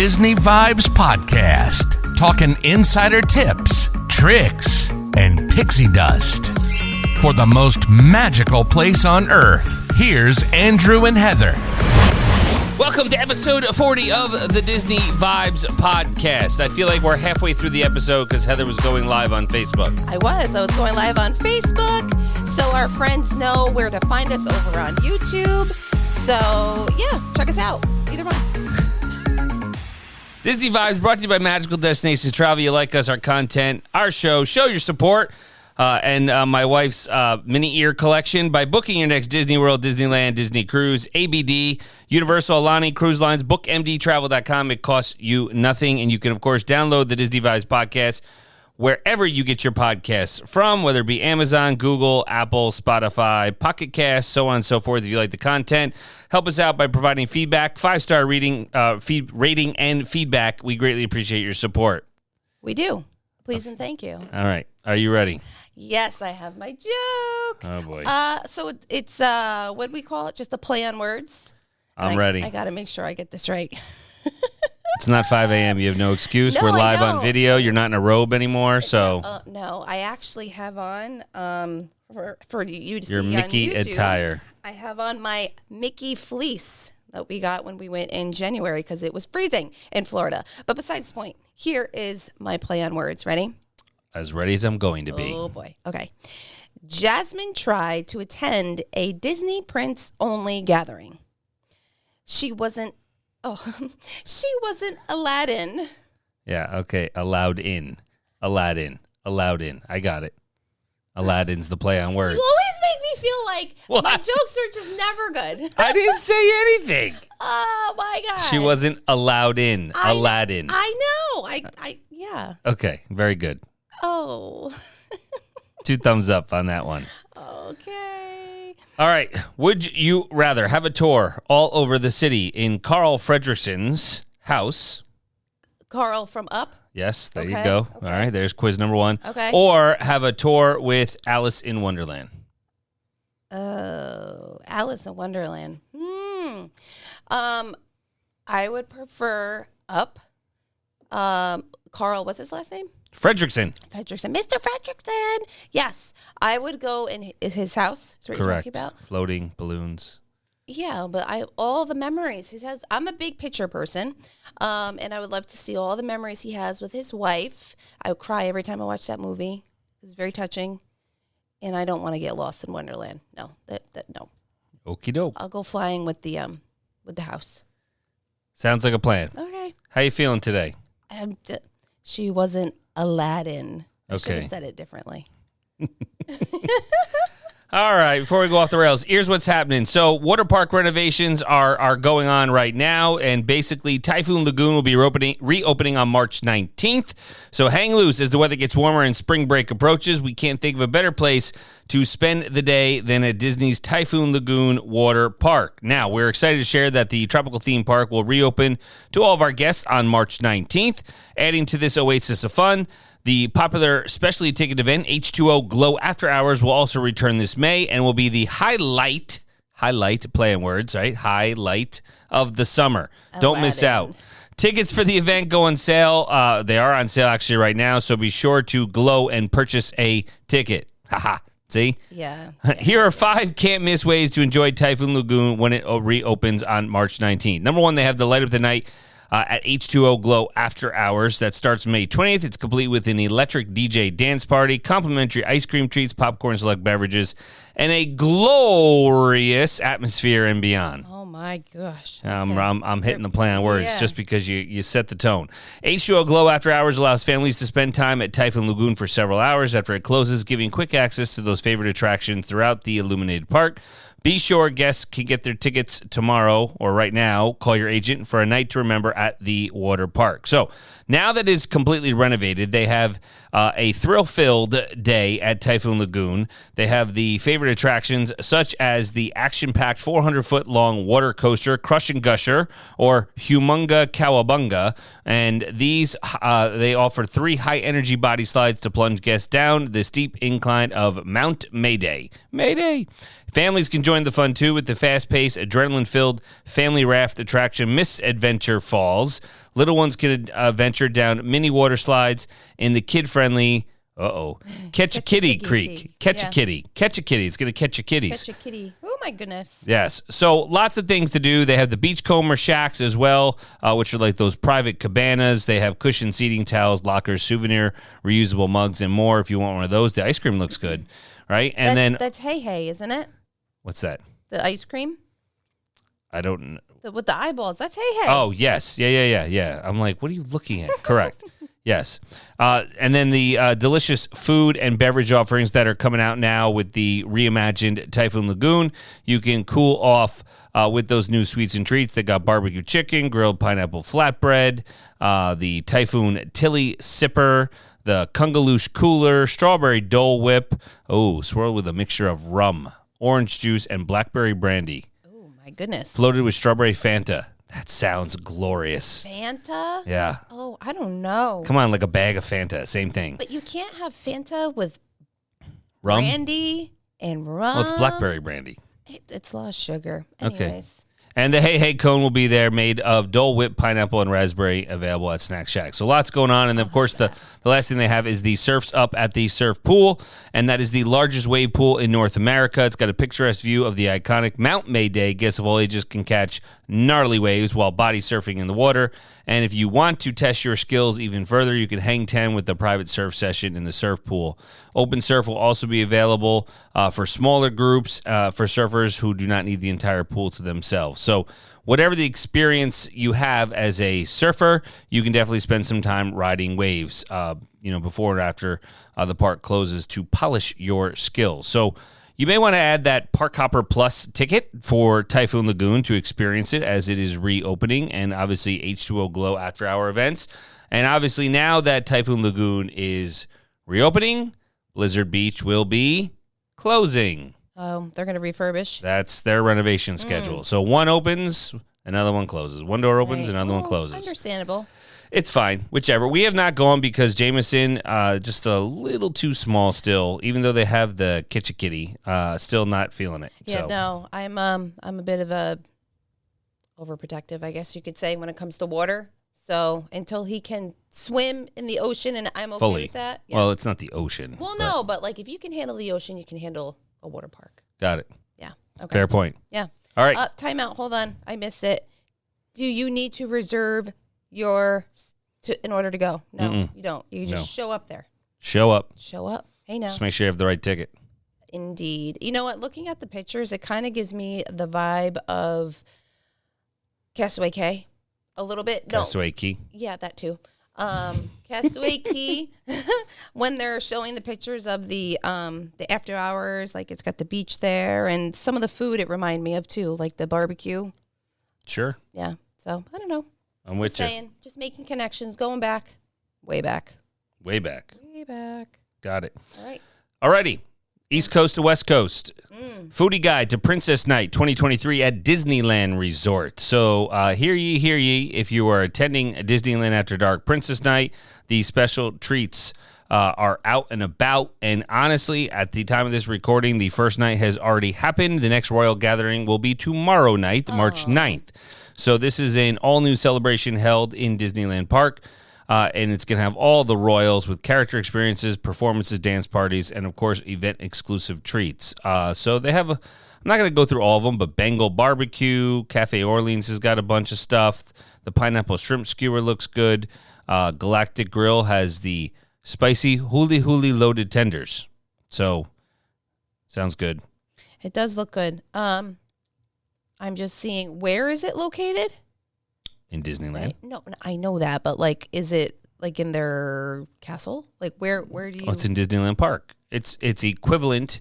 Disney Vibes Podcast, talking insider tips, tricks, and pixie dust. For the most magical place on Earth, here's Andrew and Heather. Welcome to episode 40 of the Disney Vibes Podcast. I feel like we're halfway through the episode because Heather was going live on Facebook. I was going live on Facebook, so our friends know where to find us over on YouTube. So, yeah, check us out. Either one. Disney Vibes brought to you by Magical Destinations Travel. You like us, our content, our show. Show your support. And my wife's mini ear collection by booking your next Disney World, Disneyland, Disney Cruise, ABD, Universal, Aulani, Cruise Lines, bookmdtravel.com. It costs you nothing. And you can, of course, download the Disney Vibes podcast wherever you get your podcasts from, whether it be Amazon, Google, Apple, Spotify, Pocket Cast, so on and so forth. If you like the content, help us out by providing feedback, 5-star rating and feedback. We greatly appreciate your support. We do. Please and thank you. All right. Are you ready? Yes, I have my joke. Oh, boy. So it's, what do we call it? Just a play on words? I'm ready. I got to make sure I get this right. It's not 5 a.m. You have no excuse. No, We're live I on video. You're not in a robe anymore, so. No, I actually have on, for you to your see Mickey on YouTube, attire. I have on my Mickey fleece that we got when we went in January because it was freezing in Florida. But besides the point, here is my play on words. Ready? As ready as I'm going to be. Oh, boy. Okay. Jasmine tried to attend a Disney Prince only gathering. She wasn't Aladdin. Yeah, okay. Allowed in. Aladdin. Allowed in. I got it. Aladdin's the play on words. You always make me feel like What? my jokes are just never good. I didn't say anything. Oh, my God. She wasn't allowed in. Aladdin. I know. Yeah. Okay, very good. Oh. 2 thumbs up on that one. Okay. All right. Would you rather have a tour all over the city in Carl Fredrickssen's house? Carl from Up? Yes, there you Okay, go. okay. All right, there's quiz number 1. Okay. Or have a tour with Alice in Wonderland? Oh, Alice in Wonderland. I would prefer Up. Carl, what's his last name? Fredricksen. Fredricksen. Mr. Fredricksen. Yes, I would go in his house. Is what Correct. You're talking about? Floating balloons. Yeah, but all the memories he has. I'm a big picture person, and I would love to see all the memories he has with his wife. I would cry every time I watch that movie. It's very touching, and I don't want to get lost in Wonderland. No, no. Okie doke. I'll go flying with the house. Sounds like a plan. Okay. How you feeling today? She wasn't Aladdin. I should Okay. have said it differently. All right, before we go off the rails, here's what's happening. So water park renovations are going on right now, and basically Typhoon Lagoon will be reopening on March 19th. So hang loose as the weather gets warmer and spring break approaches. We can't think of a better place to spend the day than at Disney's Typhoon Lagoon Water Park. Now, we're excited to share that the tropical theme park will reopen to all of our guests on March 19th, adding to this oasis of fun. The popular specialty ticket event, H2O Glow After Hours, will also return this May and will be the highlight, play on words, right? Highlight of the summer. Don't miss out. Tickets for the event go on sale. They are on sale actually right now, so be sure to glow and purchase a ticket. Haha. See? Yeah. Here are 5 can't-miss ways to enjoy Typhoon Lagoon when it reopens on March 19th. Number 1, they have the Light Up the Night at H2O Glow After Hours. That starts May 20th. It's complete with an electric DJ dance party, complimentary ice cream treats, popcorn, select beverages, and a glorious atmosphere and beyond. Oh, my gosh. I'm hitting the play on words Yeah. just because you set the tone. H2O Glow After Hours allows families to spend time at Typhoon Lagoon for several hours after it closes, giving quick access to those favorite attractions throughout the illuminated park. Be sure guests can get their tickets tomorrow or right now. Call your agent for a night to remember at the water park. So now that it's completely renovated, they have a thrill-filled day at Typhoon Lagoon. They have the favorite attractions such as the action-packed 400-foot-long water coaster, Crush and Gusher, or Humunga Cowabunga. And these, they offer 3 high-energy body slides to plunge guests down the steep incline of Mount Mayday. Families can join join the fun, too, with the fast-paced, adrenaline-filled family raft attraction Misadventure Falls. Little ones can venture down mini water slides in the kid-friendly, Catch a Kitty Creek. Catch a Kitty. Catch a Kitty. It's going to catch your kitties. Catch a kitty. Oh, my goodness. Yes. So lots of things to do. They have the beachcomber shacks as well, which are like those private cabanas. They have cushioned seating, towels, lockers, souvenir, reusable mugs, and more. If you want one of those, the ice cream looks good, right? And that's Hey, isn't it? What's that? The ice cream? I don't know. With the eyeballs. That's Hey. Oh, yes. Yeah. I'm like, what are you looking at? Correct. Yes. And then the delicious food and beverage offerings that are coming out now with the reimagined Typhoon Lagoon. You can cool off with those new sweets and treats. They got barbecue chicken, grilled pineapple flatbread, the Typhoon Tilly Sipper, the Kungaloosh Cooler, strawberry Dole Whip. Oh, swirled with a mixture of rum, orange juice, and blackberry brandy. Oh, my goodness. Floated with strawberry Fanta. That sounds glorious. Fanta? Yeah. Oh, I don't know. Come on, like a bag of Fanta. Same thing. But you can't have Fanta with Rum? brandy and rum. Well, it's blackberry brandy. It's a lot of sugar. Okay. Anyways. And the Hey cone will be there, made of Dole Whip, pineapple, and raspberry, available at Snack Shack. So lots going on. And, of course, the last thing they have is the Surf's Up at the Surf Pool, and that is the largest wave pool in North America. It's got a picturesque view of the iconic Mount Mayday. Guests of all ages can catch gnarly waves while body surfing in the water. And if you want to test your skills even further, you can hang 10 with the private surf session in the surf pool. Open surf will also be available for smaller groups for surfers who do not need the entire pool to themselves. So whatever the experience you have as a surfer, you can definitely spend some time riding waves, before and after the park closes to polish your skills. So you may want to add that Park Hopper Plus ticket for Typhoon Lagoon to experience it as it is reopening, and obviously H2O Glow after-hour events. And obviously now that Typhoon Lagoon is reopening, Blizzard Beach will be closing. Oh, they're going to refurbish? That's their renovation schedule. So one opens, another one closes. One door opens, another one closes. Understandable. It's fine, whichever. We have not gone because Jameson, just a little too small still, even though they have the Kitcha Kitty, still not feeling it. Yeah, so. no, I'm a bit of a overprotective, I guess you could say, when it comes to water. So until he can swim in the ocean, and I'm okay Fully. with that. Yeah. Well, it's not the ocean. Well, no, but like if you can handle the ocean, you can handle a water park. Got it. Yeah. Okay. Fair point. Yeah. All right. Time out. Hold on. I missed it. Do you need to reserve in order to go? No, you don't. You just show up there. Show up. Show up. Hey, now. Just make sure you have the right ticket. Indeed. You know what? Looking at the pictures, it kind of gives me the vibe of Castaway Cay a little bit. Castaway Key. Yeah, that too. Castaway Key, when they're showing the pictures of the after hours, like it's got the beach there, and some of the food it reminded me of too, like the barbecue. Sure. Yeah. So I don't know. I'm with you. Saying, just making connections, going back, way back. Way back. Way back. Got it. All right. Alrighty. East Coast to West Coast. Foodie Guide to Princess Night 2023 at Disneyland Resort. So hear ye, if you are attending a Disneyland After Dark Princess Night, the special treats are out and about. And honestly, at the time of this recording, the first night has already happened. The next Royal Gathering will be tomorrow night, March 9th. So this is an all-new celebration held in Disneyland Park. And it's going to have all the royals with character experiences, performances, dance parties, and, of course, event-exclusive treats. So they have I'm not going to go through all of them, but Bengal Barbecue, Cafe Orleans has got a bunch of stuff. The pineapple shrimp skewer looks good. Galactic Grill has the spicy huli loaded tenders. So, sounds good. It does look good. I'm just seeing, where is it located? In Disneyland. No, I know that, but like, is it like in their castle? Like, where do you? Oh, it's in Disneyland Park. It's equivalent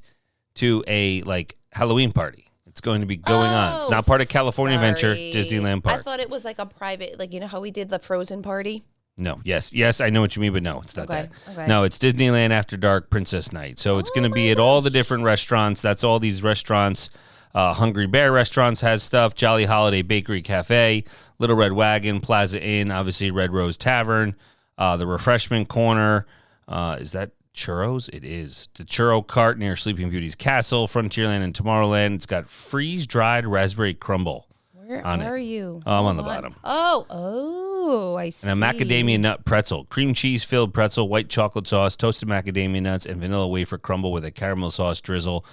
to a like Halloween party. It's going to be going on. It's not part of California Adventure, Disneyland Park. I thought it was like a private, like, you know how we did the Frozen party? No. Yes, I know what you mean, but no, it's not that. Okay. No, it's Disneyland After Dark Princess Night. So it's going to be at all the different restaurants. That's all these restaurants. Hungry Bear Restaurants has stuff. Jolly Holiday Bakery Cafe, Little Red Wagon, Plaza Inn, obviously Red Rose Tavern, the Refreshment Corner. Is that Churros? It is. The churro cart near Sleeping Beauty's Castle, Frontierland, and Tomorrowland. It's got freeze-dried raspberry crumble. Where on are it. you? Oh, I'm on the bottom. Oh, I see. And a macadamia nut pretzel, cream cheese-filled pretzel, white chocolate sauce, toasted macadamia nuts, and vanilla wafer crumble with a caramel sauce drizzle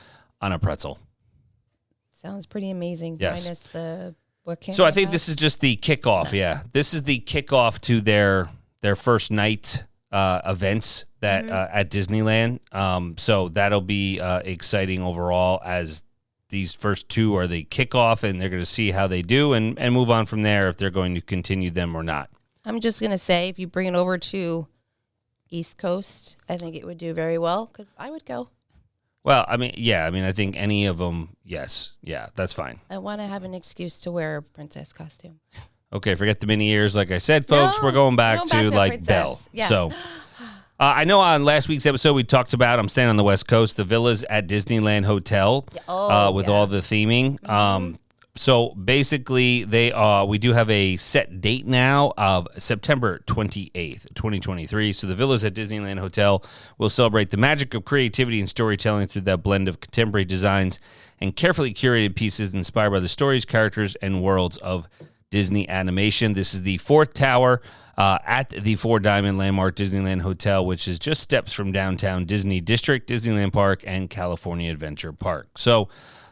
on a pretzel. Sounds pretty amazing. Yes. Minus the what can So I think this is just the kickoff. Yeah, this is the kickoff to their first night events that at Disneyland. So that'll be exciting overall, as these first two are the kickoff, and they're going to see how they do and move on from there if they're going to continue them or not. I'm just going to say, if you bring it over to East Coast, I think it would do very well, because I would go. Well, I mean, I think any of them, yes. Yeah, that's fine. I want to have an excuse to wear a princess costume. Okay, forget the mini ears. Like I said, folks, we're going back to like princess. Belle. Yeah. So I know on last week's episode we talked about, I'm staying on the West Coast, the villas at Disneyland Hotel with all the theming. So basically, we do have a set date now of September 28th, 2023. So the villas at Disneyland Hotel will celebrate the magic of creativity and storytelling through that blend of contemporary designs and carefully curated pieces inspired by the stories, characters, and worlds of Disney animation. This is the fourth tower at the Four Diamond Landmark Disneyland Hotel, which is just steps from downtown Disney District, Disneyland Park, and California Adventure Park. So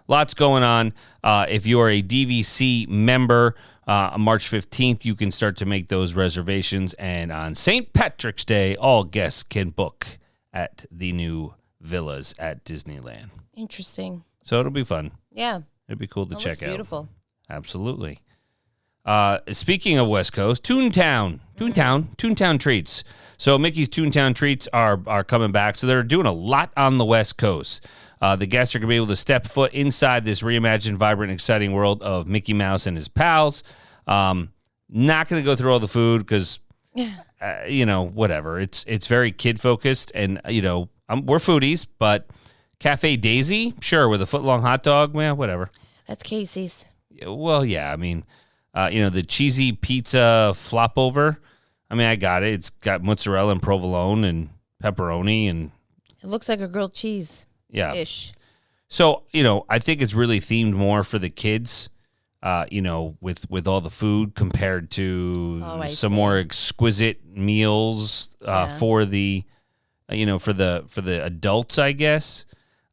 lots going on. If you are a DVC member, on March 15th, you can start to make those reservations. And on St. Patrick's Day, all guests can book at the new villas at Disneyland. Interesting. So it'll be fun. Yeah. It'll be cool to check out. Beautiful. Absolutely. Speaking of West Coast, Toontown treats. So Mickey's Toontown treats are coming back. So they're doing a lot on the West Coast. The guests are going to be able to step foot inside this reimagined, vibrant, exciting world of Mickey Mouse and his pals. Not going to go through all the food because, whatever. It's very kid focused, and we're foodies, but Cafe Daisy, sure, with a foot-long hot dog, well, whatever. That's Casey's. Well, yeah, I mean, the cheesy pizza flop over. I mean, I got it. It's got mozzarella and provolone and pepperoni, and it looks like a grilled cheese. Yeah. Ish. So, I think it's really themed more for the kids, with all the food compared to some more exquisite meals for the adults, I guess.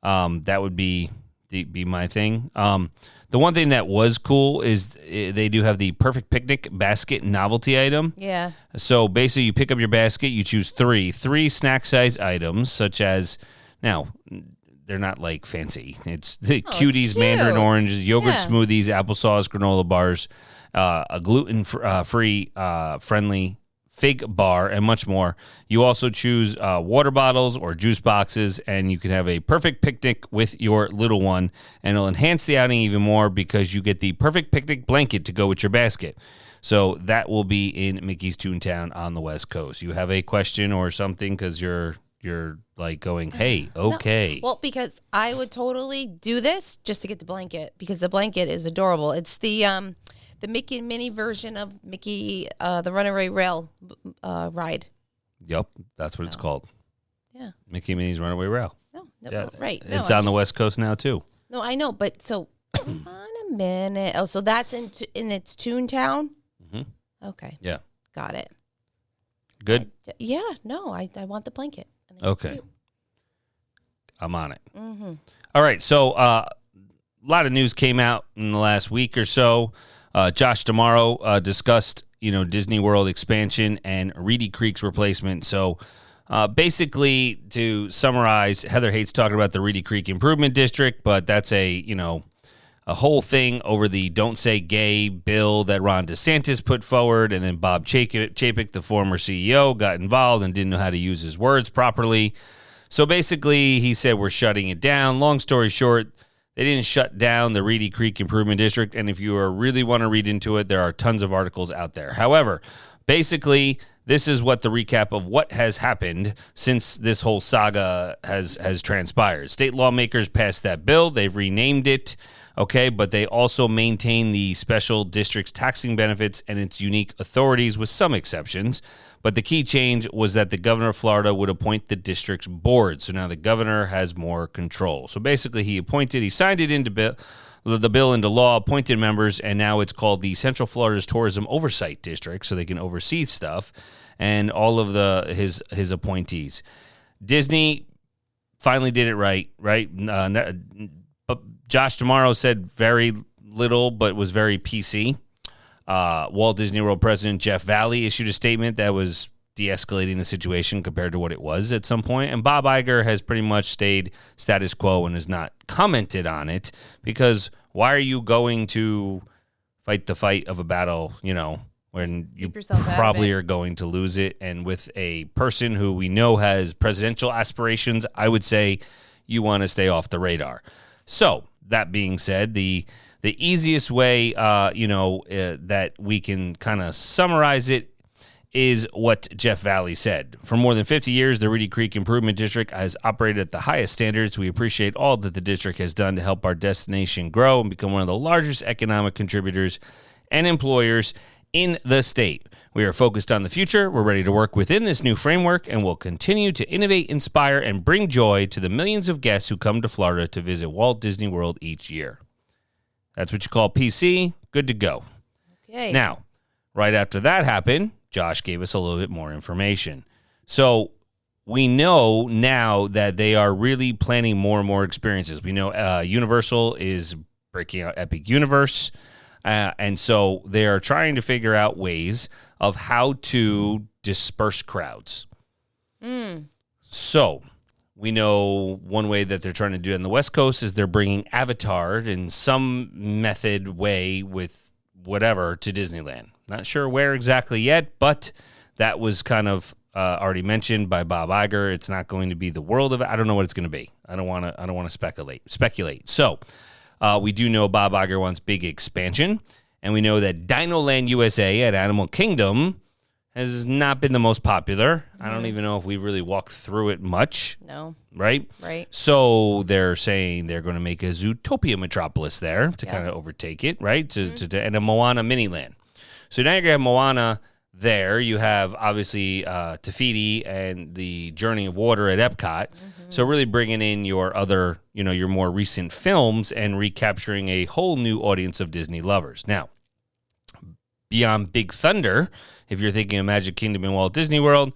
That would be my thing. The one thing that was cool is they do have the perfect picnic basket novelty item. Yeah. So basically you pick up your basket, you choose three snack size items, such as, now they're not like fancy. It's the Cuties, mandarin oranges, yogurt smoothies, applesauce, granola bars, a gluten-free friendly fig bar, and much more. You also choose water bottles or juice boxes, and you can have a perfect picnic with your little one, and it'll enhance the outing even more because you get the perfect picnic blanket to go with your basket. So that will be in Mickey's Toontown on the West Coast. You have a question or something, because you're like going, hey, okay. No. Well, because I would totally do this just to get the blanket, because the blanket is adorable. It's the Mickey and Minnie version of Mickey, the Runaway Rail ride. Yep, that's what it's called. Yeah. Mickey and Minnie's Runaway Rail. No, Yeah. right. It's on the West Coast now, too. No, I know, but so, hold on a minute. Oh, so that's in its Toontown? Mm-hmm. Okay. Yeah. Got it. Good? I want the blanket. I think Okay. it's cute. I'm on it. Mm-hmm. All right, so a lot of news came out in the last week or so. Josh D'Amaro discussed, Disney World expansion and Reedy Creek's replacement. So basically, to summarize, Heather hates talking about the Reedy Creek Improvement District, but that's a whole thing over the Don't Say Gay bill that Ron DeSantis put forward, and then Bob Chapek, the former CEO, got involved and didn't know how to use his words properly. So basically, he said, we're shutting it down. Long story short, they didn't shut down the Reedy Creek Improvement District, and if you really want to read into it, there are tons of articles out there. However, basically, this is what the recap of what has happened since this whole saga has transpired. State lawmakers passed that bill. They've renamed it Okay, but they also maintain the special district's taxing benefits and its unique authorities with some exceptions. But the key change was that the governor of Florida would appoint the district's board. So now the governor has more control. So basically he signed it into the bill into law, appointed members, and now it's called the Central Florida's Tourism Oversight District, so they can oversee stuff and all of his appointees. Disney finally did it right? But Josh D'Amaro said very little, but was very PC. Walt Disney World President Jeff Valley issued a statement that was de-escalating the situation compared to what it was at some point. And Bob Iger has pretty much stayed status quo and has not commented on it, because why are you going to fight the fight of a battle, when you probably are going to lose it? And with a person who we know has presidential aspirations, I would say you want to stay off the radar. So that being said, the easiest way, that we can kind of summarize it is what Jeff Valley said. For more than 50 years, the Reedy Creek Improvement District has operated at the highest standards. We appreciate all that the district has done to help our destination grow and become one of the largest economic contributors and employers in the state. We are focused on the future. We're ready to work within this new framework, and will continue to innovate, inspire, and bring joy to the millions of guests who come to Florida to visit Walt Disney World each year. That's what you call PC. Good to go. Okay. Now, right after that happened, Josh gave us a little bit more information. So we know now that they are really planning more and more experiences. We know Universal is breaking out Epic Universe. And so they are trying to figure out ways of how to disperse crowds. So we know one way that they're trying to do it on the West Coast is they're bringing Avatar in some method way with whatever to Disneyland. Not sure where exactly yet, but that was kind of already mentioned by Bob Iger. It's not going to be the world of it. I don't know what it's going to be. I don't want to speculate. So we do know Bob Iger wants big expansion, and we know that Dinoland USA at Animal Kingdom has not been the most popular. I don't even know if we've really walked through it much. No. Right? So they're saying they're going to make a Zootopia metropolis there to kind of overtake it, right? And a Moana Miniland. So now you're going to have Moana there. You have, obviously, Te and the Journey of Water at Epcot. So really bringing in your other, your more recent films and recapturing a whole new audience of Disney lovers. Now, beyond Big Thunder, if you're thinking of Magic Kingdom and Walt Disney World,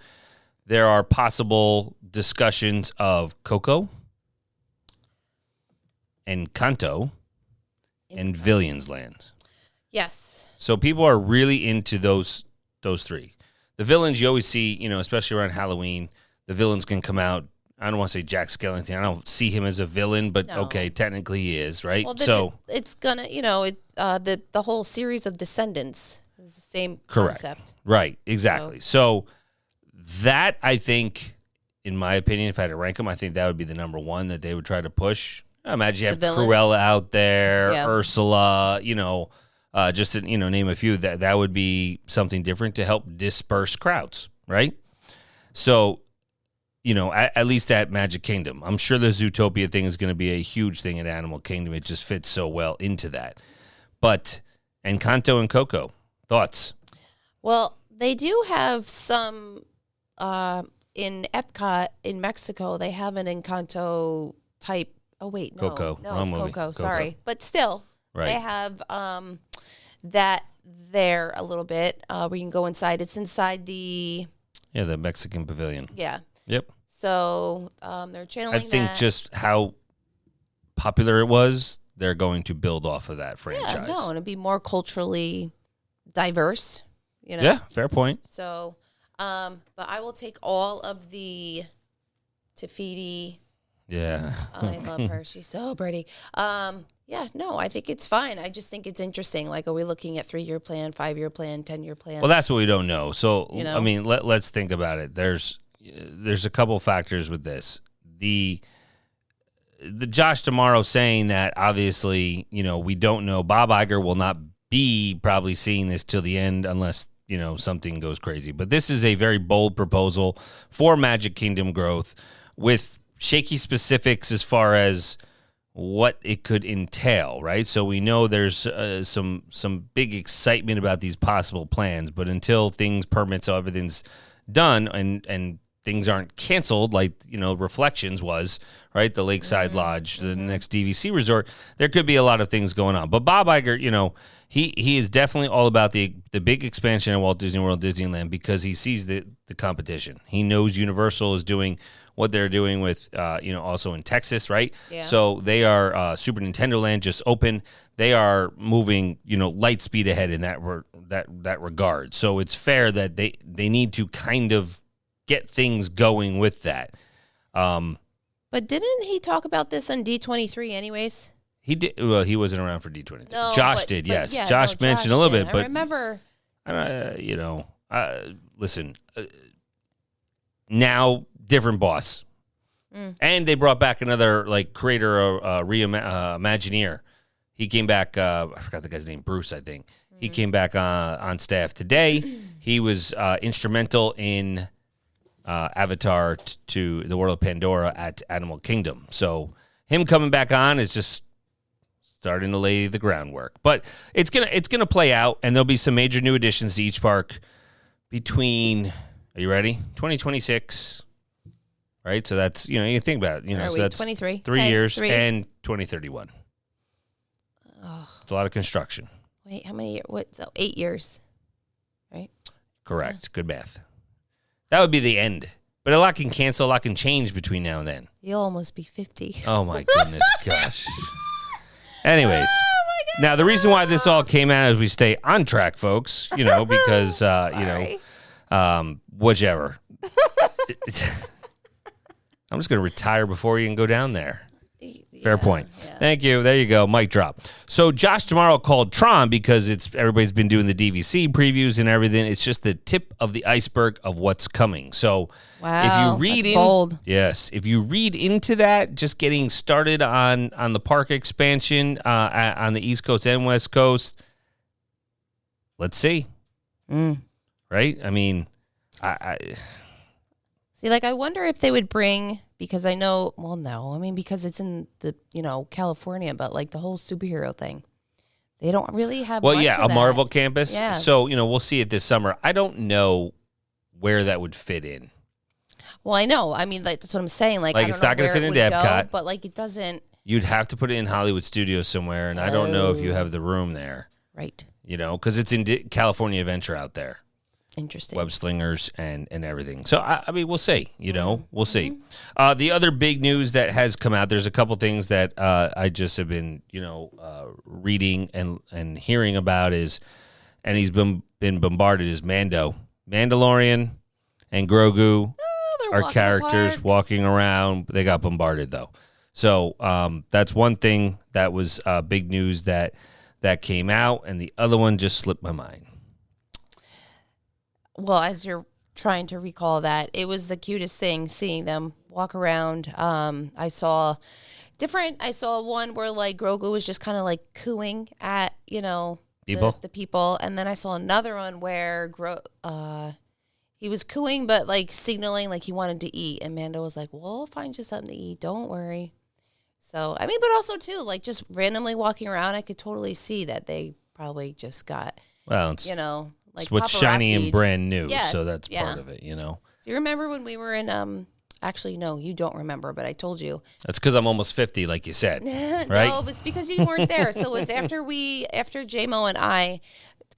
there are possible discussions of Coco, Encanto, and Villains Land. Yes. So people are really into those three. The villains you always see, especially around Halloween, the villains can come out. I don't want to say Jack Skellington. I don't see him as a villain, but okay, technically he is, right? Well, so it's gonna, the whole series of Descendants is the same concept. Right, exactly. So that, I think, in my opinion, if I had to rank them, I think that would be the number one that they would try to push. I imagine you have Cruella out there, Ursula, just to, name a few. That would be something different to help disperse crowds, right? So, at least at Magic Kingdom. I'm sure the Zootopia thing is going to be a huge thing at Animal Kingdom. It just fits so well into that. But Encanto and Coco, thoughts? Well, they do have some in Epcot in Mexico. They have an Encanto type. Oh wait, no, Coco. No, it's Coco. Sorry, but still, they have that there a little bit where you can go inside. It's inside the the Mexican pavilion. Yeah. Yep. So they're channeling. I think just how popular it was, they're going to build off of that franchise. Yeah, no, and it'd be more culturally diverse. Yeah, fair point. So, but I will take all of the Te Yeah. I love her. She's so pretty. I think it's fine. I just think it's interesting. Like, are we looking at 3-year plan, 5-year plan, 10-year plan? Well, that's what we don't know. So, I mean, let's think about it. There's a couple factors with this. The Josh D'Amaro saying that, obviously, we don't know. Bob Iger will not be probably seeing this till the end unless, something goes crazy. But this is a very bold proposal for Magic Kingdom growth with shaky specifics as far as what it could entail, right? So we know there's some big excitement about these possible plans, but until permits, everything's done and things aren't canceled, like, Reflections was, right? The Lakeside Lodge, the next DVC resort, there could be a lot of things going on. But Bob Iger, he is definitely all about the big expansion of Walt Disney World, Disneyland, because he sees the competition. He knows Universal is doing what they're doing with, also in Texas, right? Yeah. So they are, Super Nintendo Land just opened. They are moving, light speed ahead in that regard. So it's fair that they need to kind of get things going with that. But didn't he talk about this on D23 anyways? He did. Well, he wasn't around for D23. No, Josh but, did, but yes. yeah, Josh mentioned a little bit, but I remember. Listen, now different boss. And they brought back another creator, Imagineer. He came back. I forgot the guy's name, Bruce, I think. He came back on staff today. He was instrumental in Avatar to the World of Pandora at Animal Kingdom. So him coming back on is just starting to lay the groundwork. But it's gonna play out, and there'll be some major new additions to each park between. Are you ready? 2026. Right, so that's you think about it, so that's 23, 3 years, 3. and 2031. Oh, It's a lot of construction. wait, how many years? What? So 8 years, right? Correct. Good math. That would be the end. But a lot can cancel, a lot can change between now and then. You'll almost be 50. Oh my goodness, gosh. Anyways, Oh my God. now the reason why this all came out is we stay on track, folks. Because Sorry. whichever. I'm just going to retire before you can go down there. Fair point. Yeah. Thank you. There you go. Mic drop. So Josh tomorrow called Tron because everybody's been doing the DVC previews and everything. It's just the tip of the iceberg of what's coming. So Wow, if you read that's bold. yes, if you read into that, just getting started on the park expansion on the East Coast and West Coast, let's see. Right? I mean, I See, I wonder if they would bring, because I know, well, no, I mean, because it's in the, California, but the whole superhero thing, they don't really have much yeah, of a that. Marvel campus. Yeah. So, we'll see it this summer. I don't know where that would fit in. Well, I know. I mean, that's what I'm saying. I don't it's know not going to where fit it into would go, Epcot. but it doesn't. You'd have to put it in Hollywood Studios somewhere, and I don't know if you have the room there. Right. Because it's in California Adventure out there. Interesting. Web slingers and everything. So, I mean, we'll see, we'll see. The other big news that has come out, there's a couple things that I just have been, reading and hearing about and he's been bombarded, is Mandalorian and Grogu They're are characters walking around. They got bombarded, though. So that's one thing that was big news that came out, and the other one just slipped my mind. Well, as you're trying to recall that, it was the cutest thing seeing them walk around. I saw one where Grogu was just kind of cooing at, People? the people. And then I saw another one where he was cooing, but signaling he wanted to eat. And Mando was like, well, I'll find you something to eat. Don't worry. So, I mean, but also too, just randomly walking around, I could totally see that they probably just got, Well, it's it's what's shiny and paparazzi'd. brand new, Yeah, so that's yeah. part of it, Do you remember when we were in, actually, no, you don't remember, but I told you. That's because I'm almost 50, like you said, right? No, it's because you weren't there. So it was after J-Mo and I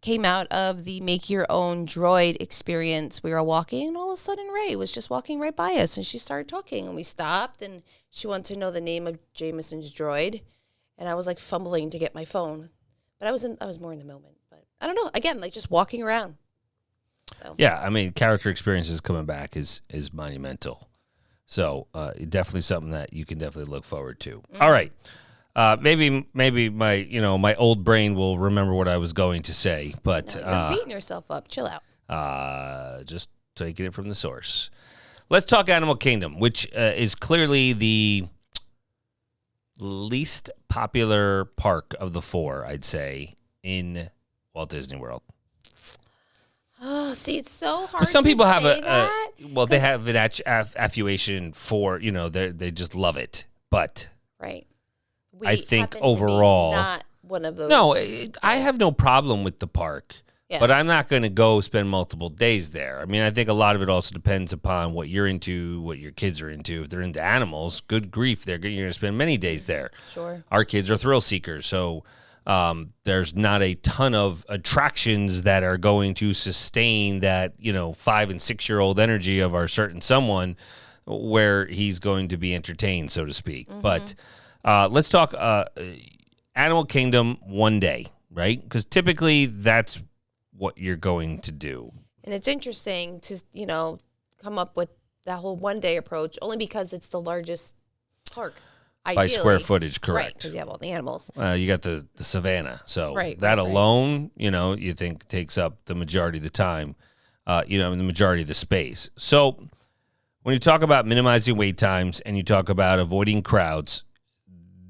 came out of the Make Your Own Droid experience. We were walking, and all of a sudden Ray was just walking right by us, and she started talking, and we stopped, and she wanted to know the name of Jameson's droid, and I was fumbling to get my phone, but I was more in the moment. But I don't know. Again, just walking around. So. Yeah, I mean, character experiences coming back is monumental. So definitely something that you can definitely look forward to. All right. Maybe my my old brain will remember what I was going to say, but You're beating yourself up. Chill out. just taking it from the source. Let's talk Animal Kingdom, which is clearly the least popular park of the four, I'd say, in Walt Disney World. Oh, see, it's so hard. Some people to have say that, they have an affiliation for they just love it, but right. We I think happen to be overall, not one of those. no, I have no problem with the park. Yeah. But I'm not going to go spend multiple days there. I mean, I think a lot of it also depends upon what you're into, what your kids are into. If they're into animals, good grief, you're going to spend many days there. Sure. Our kids are thrill seekers, so there's not a ton of attractions that are going to sustain that 5 and 6 year old energy of our certain someone, where he's going to be entertained, so to speak. Mm-hmm. But let's talk Animal Kingdom one day, right? Because typically that's what you're going to do. And it's interesting to, come up with that whole one-day approach, only because it's the largest park. Ideally. By square footage, Right, correct. because you have all the animals. You got the savannah. So Right, that right. alone, you think takes up the majority of the time, the majority of the space. So when you talk about minimizing wait times and you talk about avoiding crowds,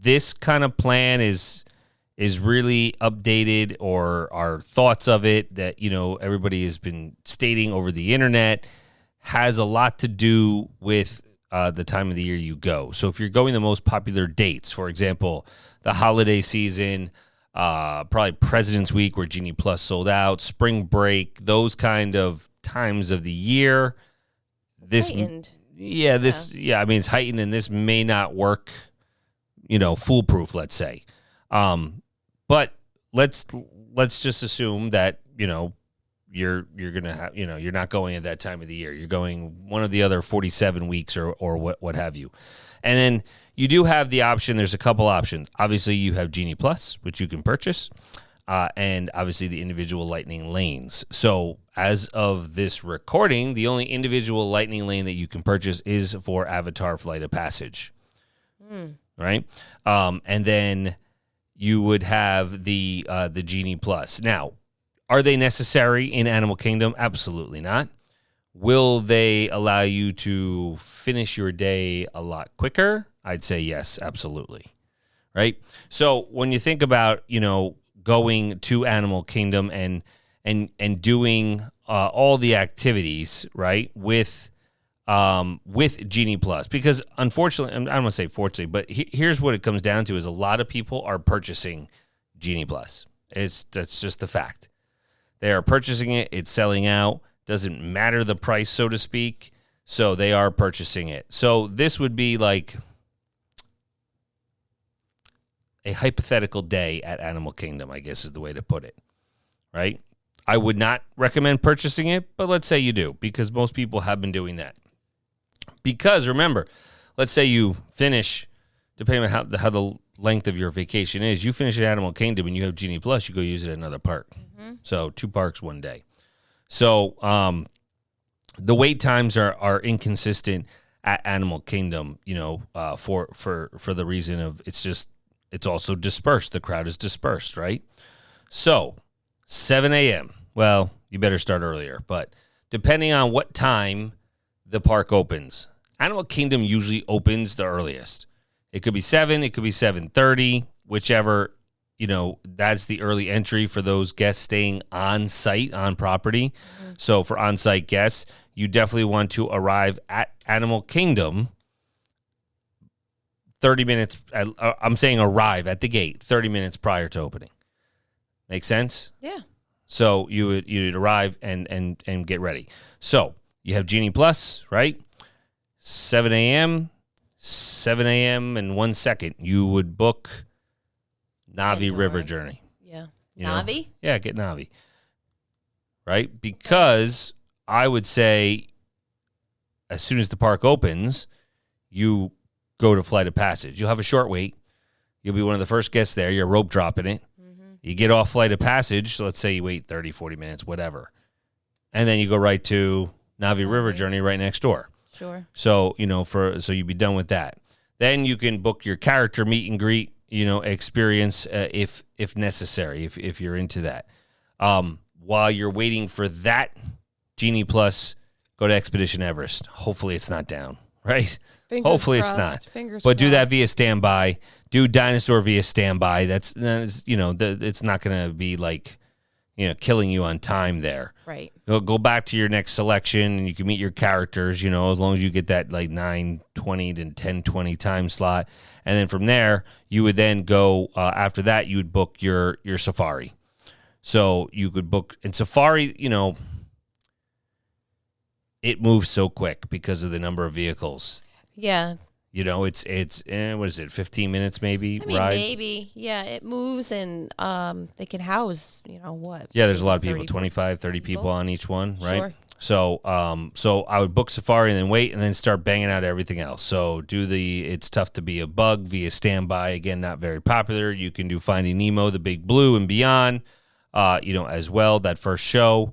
this kind of plan is really updated, or our thoughts of it that, everybody has been stating over the internet, has a lot to do with the time of the year you go. So if you're going the most popular dates, for example, the holiday season, probably President's Week where Genie Plus sold out, spring break, those kind of times of the year, Heightened. I mean, it's heightened, and this may not work, foolproof, let's say. But let's just assume that, you're going to have, you're not going at that time of the year. You're going one of the other 47 weeks or what have you. And then you do have the option. There's a couple options. Obviously, you have Genie Plus, which you can purchase, and obviously the individual lightning lanes. So as of this recording, the only individual lightning lane that you can purchase is for Avatar Flight of Passage, right? And then you would have the Genie Plus. Now, are they necessary in Animal Kingdom? Absolutely not. Will they allow you to finish your day a lot quicker? I'd say yes, absolutely. Right? So when you think about, going to Animal Kingdom and doing all the activities, right, with Genie Plus, because unfortunately, I don't want to say fortunately, but here's what it comes down to: is a lot of people are purchasing Genie Plus. That's just the fact. They are purchasing it. It's selling out. Doesn't matter the price, so to speak. So they are purchasing it. So this would be like a hypothetical day at Animal Kingdom, I guess is the way to put it, right? I would not recommend purchasing it, but let's say you do, because most people have been doing that. Because remember, let's say you finish, depending on how the length of your vacation is, you finish at Animal Kingdom and you have Genie Plus, you go use it at another park. Mm-hmm. So 2 parks, 1 day. So the wait times are inconsistent at Animal Kingdom, for the reason of it's also dispersed. The crowd is dispersed, right? So 7 a.m. Well, you better start earlier, but depending on what time the park opens, Animal Kingdom usually opens the earliest. It could be 7, it could be 7:30, whichever, that's the early entry for those guests staying on site, on property. Mm-hmm. So for on-site guests, you definitely want to arrive at Animal Kingdom 30 minutes, I'm saying arrive at the gate 30 minutes prior to opening. Make sense? Yeah. So you'd arrive and get ready. So you have Genie Plus, right? 7 a.m. and 1 second, you would book Navi River Journey. Yeah. Navi? Yeah, get Navi. Right? Because I would say as soon as the park opens, you go to Flight of Passage. You'll have a short wait. You'll be one of the first guests there. You're rope dropping it. Mm-hmm. You get off Flight of Passage. So let's say you wait 30, 40 minutes, whatever. And then you go right to Navi River Journey right next door. Sure. So, so you'd be done with that. Then you can book your character meet and greet, experience if necessary, if you're into that. While you're waiting for that Genie Plus, go to Expedition Everest. Hopefully it's not down, right? Hopefully it's not. But do that via standby. Do Dinosaur via standby. It's not going to be like, killing you on time there. Right. Go back to your next selection, and you can meet your characters, as long as you get that like 9:20 to 10:20 time slot. And then from there, you would then go, after that, you would book your safari. So you could book, and safari, it moves so quick because of the number of vehicles. Yeah. It's what is it, 15 minutes maybe? I mean, ride? maybe. Yeah, it moves, and they can house, what? Yeah, there's a lot of people, 30 25, 30 people on each one, right? Sure. So I would book safari and then wait and then start banging out everything else. So It's Tough to Be a Bug via Standby. Again, not very popular. You can do Finding Nemo, The Big Blue, and Beyond, as well, that first show.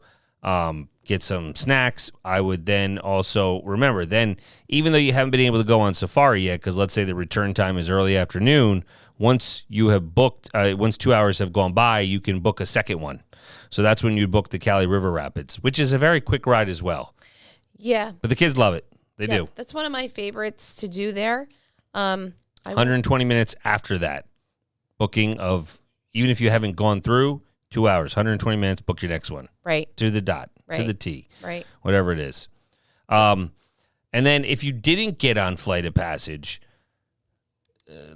Get some snacks. I would then also remember, even though you haven't been able to go on safari yet, because let's say the return time is early afternoon, once you have booked, once 2 hours have gone by, you can book a second one. So that's when you book the Cali River Rapids, which is a very quick ride as well. Yeah. But the kids love it. They do. That's one of my favorites to do there. 120 minutes after that. Booking of, even if you haven't gone through, 2 hours, 120 minutes, book your next one. Right. To the dot, to Right. the T. Right. Whatever it is. And then if you didn't get on Flight of Passage,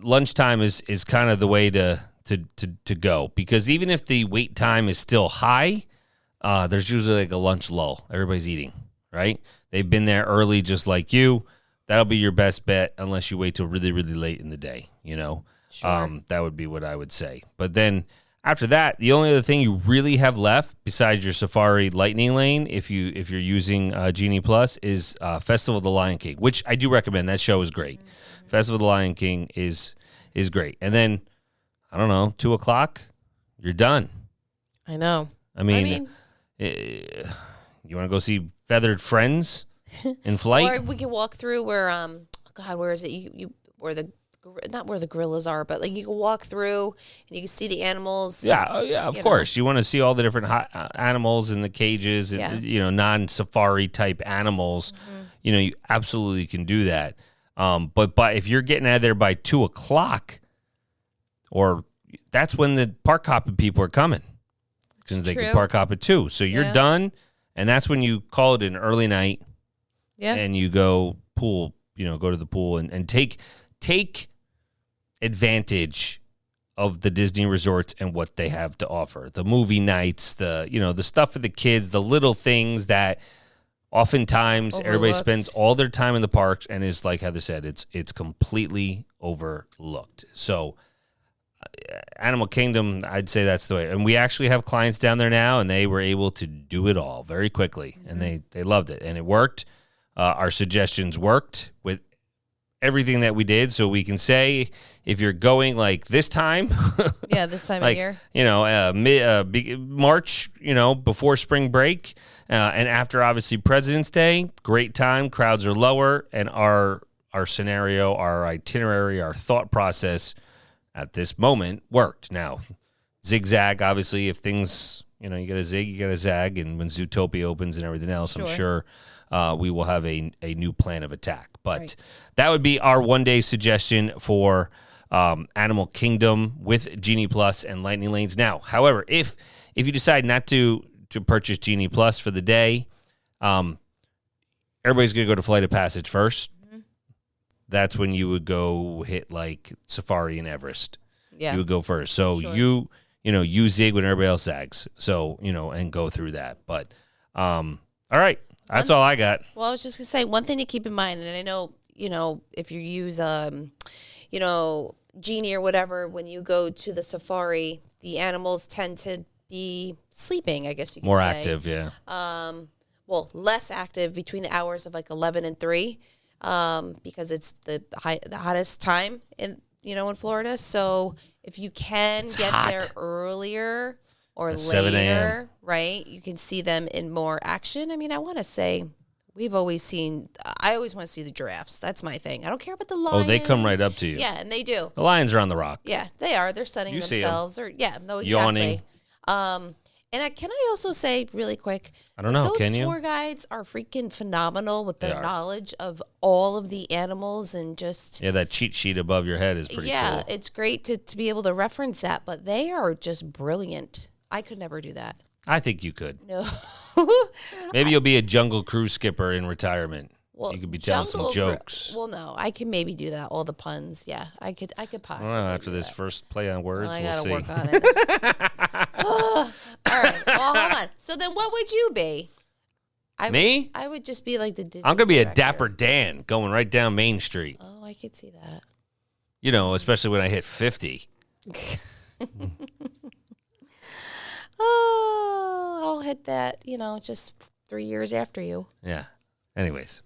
lunchtime is kind of the way to go, because even if the wait time is still high, there's usually like a lunch lull. Everybody's eating, right? They've been there early just like you. That'll be your best bet unless you wait till really, really late in the day, Sure. That would be what I would say. But then after that, the only other thing you really have left besides your Safari Lightning Lane, if you're using Genie Plus, is Festival of the Lion King, which I do recommend. That show is great. Mm-hmm. Festival of the Lion King is great. And then, I don't know, 2 o'clock, you're done. I know. I mean you want to go see Feathered Friends in flight? Or we can walk through where, where is it? Not where the gorillas are, but like you can walk through and you can see the animals. Yeah, of course. You want to see all the different animals in the cages, and non-safari type animals. Mm-hmm. You absolutely can do that. But if you're getting out of there by 2 o'clock, or that's when the park hopping people are coming, because they can park hop at 2. So you're done, and that's when you call it an early night. Yeah, and you go pool. Go to the pool and take advantage of the Disney resorts and what they have to offer. The movie nights, the stuff for the kids, the little things that oftentimes everybody spends all their time in the parks and is, like Heather said, it's completely overlooked. So Animal Kingdom, I'd say that's the way. And we actually have clients down there now, and they were able to do it all very quickly, and they loved it, and it worked. Our suggestions worked with everything that we did, so we can say if you're going like this time, this time of year, March, before spring break, and after obviously President's Day, great time, crowds are lower, and our scenario, our itinerary, our thought process at this moment worked. Now, zigzag, obviously, if things, you get a zig, you get a zag, and when Zootopia opens and everything else, I'm sure we will have a new plan of attack. But that would be our one-day suggestion for Animal Kingdom with Genie Plus and Lightning Lanes. Now, however, if you decide not to purchase Genie Plus for the day, everybody's going to go to Flight of Passage first. Mm-hmm. That's when you would go hit like Safari and Everest. Yeah. You would go first. So you zig when everybody else zags. So, and go through that. But, all right. That's all I got. Well, I was just going to say one thing to keep in mind, and I know, if you use, Genie or whatever, when you go to the safari, the animals tend to be sleeping, I guess you could say. More active, yeah. Less active between the hours of like 11 and 3, because it's the hottest time in Florida. So if you can get there earlier or later, right, you can see them in more action. I mean, I want to say I always want to see the giraffes. That's my thing. I don't care about the lions. Oh, they come right up to you. Yeah, and they do. The lions are on the rock. Yeah, they are. They're sunning themselves. Exactly. Yawning. Can I also say really quick? I don't know. Can you? Those tour guides are freaking phenomenal with their knowledge of all of the animals and just that cheat sheet above your head is pretty cool. Yeah, it's great to be able to reference that, but they are just brilliant. I could never do that. I think you could. No. Maybe you'll be a jungle cruise skipper in retirement. Well, You could be telling some jokes. Well, no, I can maybe do that. All the puns. Yeah, I could possibly. After do this that. first play on words, Well, I we'll gotta see. work on it. All right. Well, hold on. So then what would you be? Me? I would just be like the Disney I'm going to be a director. Dapper Dan going right down Main Street. Oh, I could see that. You know, especially when I hit 50. Oh, I'll hit that, just 3 years after you. Yeah. Anyways.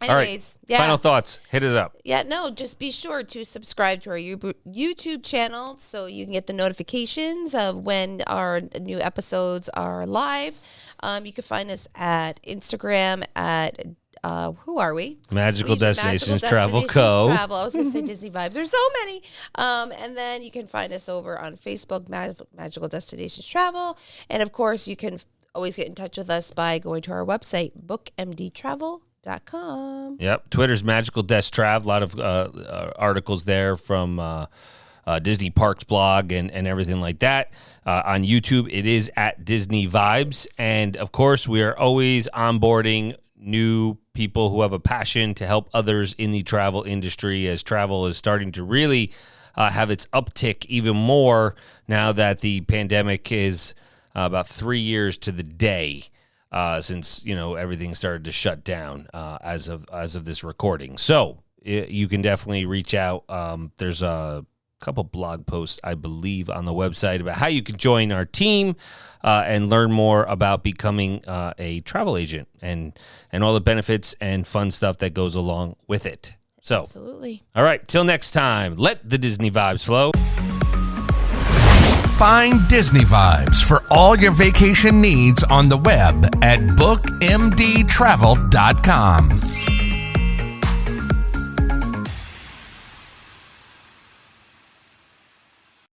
Anyways, All right. Final thoughts. Hit us up. Yeah, no, just be sure to subscribe to our YouTube channel so you can get the notifications of when our new episodes are live. You can find us at Instagram at, who are we? Magical Destinations Travel Destinations Co. Travel. I was going to say Disney Vibes. There's so many. And then you can find us over on Facebook, Magical Destinations Travel. And, of course, you can always get in touch with us by going to our website, bookmdtravel.com. Yep. Twitter's Magical Desk Trav. A lot of articles there from Disney Parks blog and everything like that. On YouTube, it is at Disney Vibes. And, of course, we are always onboarding new people who have a passion to help others in the travel industry as travel is starting to really have its uptick even more now that the pandemic is about 3 years to the day since, everything started to shut down as of this recording. So you can definitely reach out. There's a couple blog posts, I believe, on the website about how you can join our team and learn more about becoming a travel agent and all the benefits and fun stuff that goes along with it. So, Absolutely. All right, till next time, let the Disney vibes flow. Find Disney Vibes for all your vacation needs on the web at bookmdtravel.com.